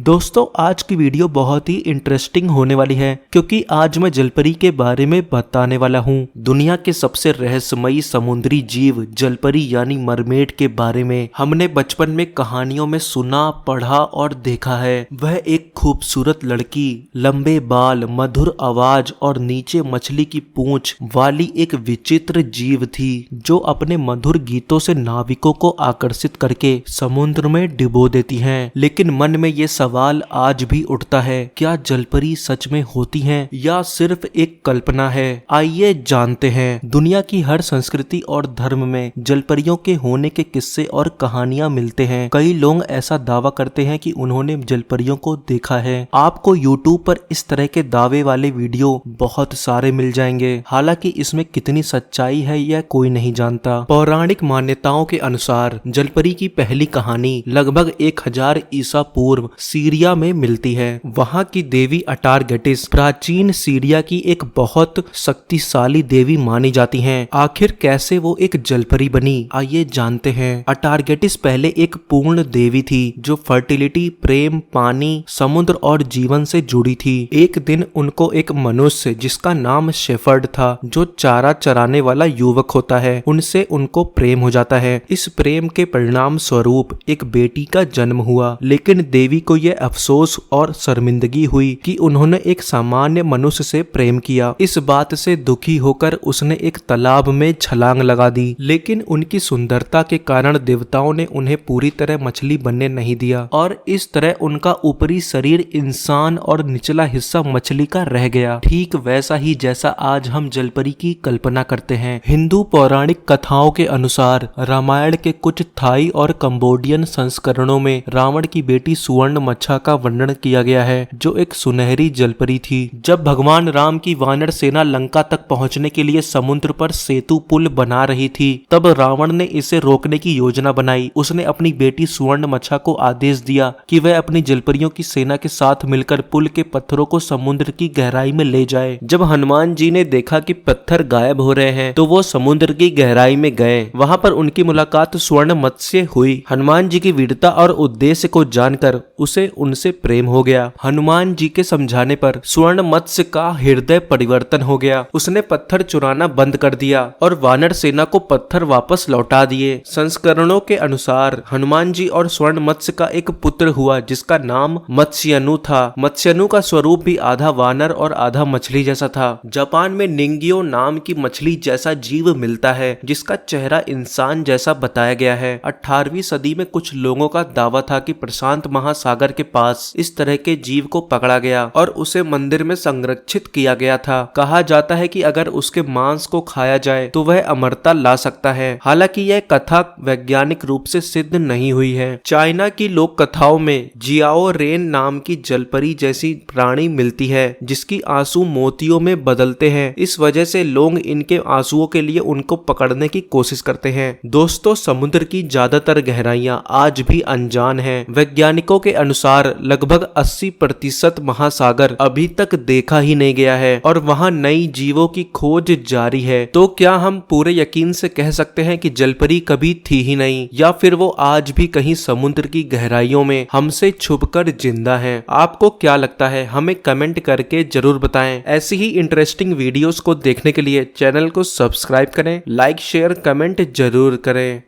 दोस्तों आज की वीडियो बहुत ही इंटरेस्टिंग होने वाली है क्योंकि आज मैं जलपरी के बारे में बताने वाला हूँ। दुनिया के सबसे रहस्यमयी समुद्री जीव जलपरी यानी मरमेड के बारे में हमने बचपन में कहानियों में सुना, पढ़ा और देखा है। वह एक खूबसूरत लड़की, लंबे बाल, मधुर आवाज और नीचे मछली की पूंछ वाली एक विचित्र जीव थी जो अपने मधुर गीतों से नाविकों को आकर्षित करके समुद्र में डिबो देती हैं। लेकिन मन में ये सवाल आज भी उठता है, क्या जलपरी सच में होती हैं या सिर्फ एक कल्पना है? आइए जानते हैं। दुनिया की हर संस्कृति और धर्म में जलपरियों के होने के किस्से और कहानियां मिलते हैं। कई लोग ऐसा दावा करते हैं कि उन्होंने जलपरियों को देखा है। आपको YouTube पर इस तरह के दावे वाले वीडियो बहुत सारे मिल जाएंगे। हालांकि इसमें कितनी सच्चाई है यह कोई नहीं जानता। पौराणिक मान्यताओं के अनुसार जलपरी की पहली कहानी लगभग 1000 ईसा पूर्व सीरिया में मिलती है। वहां की देवी अटारगेटिस प्राचीन सीरिया की एक बहुत शक्तिशाली देवी मानी जाती हैं। आखिर कैसे वो एक जलपरी बनी, आइए जानते हैं। अटारगेटिस पहले एक पूर्ण देवी थी जो फर्टिलिटी, प्रेम, पानी, समुद्र और जीवन से जुड़ी थी। एक दिन उनको एक मनुष्य जिसका नाम शेफर्ड था, जो चारा चराने वाला युवक होता है, उनसे उनको प्रेम हो जाता है। इस प्रेम के परिणाम स्वरूप एक बेटी का जन्म हुआ। लेकिन देवी को यह अफसोस और शर्मिंदगी हुई कि उन्होंने एक सामान्य मनुष्य से प्रेम किया। इस बात से दुखी होकर उसने एक तालाब में छलांग लगा दी। लेकिन उनकी सुंदरता के कारण देवताओं ने उन्हें पूरी तरह मछली बनने नहीं दिया और इस तरह उनका ऊपरी शरीर इंसान और निचला हिस्सा मछली का रह गया। ठीक वैसा ही जैसा आज हम जलपरी की कल्पना करते हैं। हिंदू पौराणिक कथाओं के अनुसार रामायण के कुछ थाई और कंबोडियन संस्करणों में रावण की बेटी सुवर्णमच्छा का वर्णन किया गया है, जो एक सुनहरी जलपरी थी। जब भगवान राम की वानर सेना लंका तक पहुंचने के लिए समुद्र पर सेतु पुल बना रही थी, तब रावण ने इसे रोकने की योजना बनाई। उसने अपनी बेटी सुवर्णमच्छा को आदेश दिया कि वह अपनी जलपरियों की सेना के साथ मिलकर पुल के पत्थरों को समुद्र की गहराई में ले जाए। जब हनुमान जी ने देखा कि पत्थर गायब हो रहे हैं, तो वो समुद्र की गहराई में गए। वहां पर उनकी मुलाकात स्वर्ण मत्स्य से हुई। हनुमान जी की वीरता और उद्देश्य को जानकर उसे उनसे प्रेम हो गया। हनुमान जी के समझाने पर स्वर्ण मत्स्य का हृदय परिवर्तन हो गया। उसने पत्थर चुराना बंद कर दिया और वानर सेना को पत्थर वापस लौटा दिए। संस्करणों के अनुसार हनुमान जी और स्वर्ण मत्स्य का एक पुत्र हुआ जिसका नाम मत्स्यनु था। मत्स्यनु का स्वरूप भी आधा वानर और आधा मछली जैसा था। जापान में निंगियो नाम की मछली जैसा जीव मिलता है जिसका चेहरा इंसान जैसा बताया गया है। 18वीं सदी में कुछ लोगों का दावा था कि प्रशांत महासागर के पास इस तरह के जीव को पकड़ा गया और उसे मंदिर में संरक्षित किया गया था। कहा जाता है कि अगर उसके मांस को खाया जाए तो वह अमरता ला सकता है। हालांकि यह कथा वैज्ञानिक रूप से सिद्ध नहीं हुई है। चाइना की लोक कथाओं में जियाओ रेन नाम की जलपरी जैसी प्राणी मिलती है जिसकी आंसू मोतियों में बदलते हैं। इस वजह से लोग इनके आंसुओं के लिए उनको पकड़ने की कोशिश करते हैं। दोस्तों, समुद्र की ज्यादातर गहराइयां आज भी अनजान हैं। वैज्ञानिकों के अनुसार लगभग 80% महासागर अभी तक देखा ही नहीं गया है और वहां नई जीवों की खोज जारी है। तो क्या हम पूरे यकीन से कह सकते हैं कि जलपरी कभी थी ही नहीं, या फिर वो आज भी कहीं समुद्र की गहराइयों में हमसे छुपकर जिंदा है? आपको क्या लगता है? हमें कमेंट करके जरूर बताएं। ऐसी ही इंटरेस्टिंग वीडियोस को देखने के लिए चैनल को सब्सक्राइब करें, लाइक, शेयर, कमेंट जरूर करें।